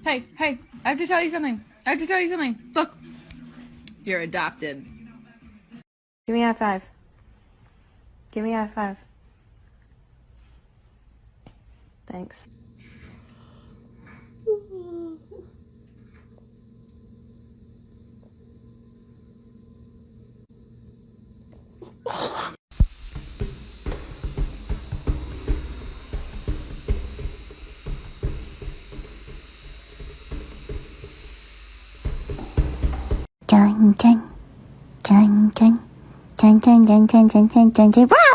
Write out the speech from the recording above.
Hey, hey, I have to tell you something. I have to tell you something. Look, you're adopted. Give me a high five. Give me a high five. Thanks. Dun dun dun dun dun dun dun dun dun dun dun dun.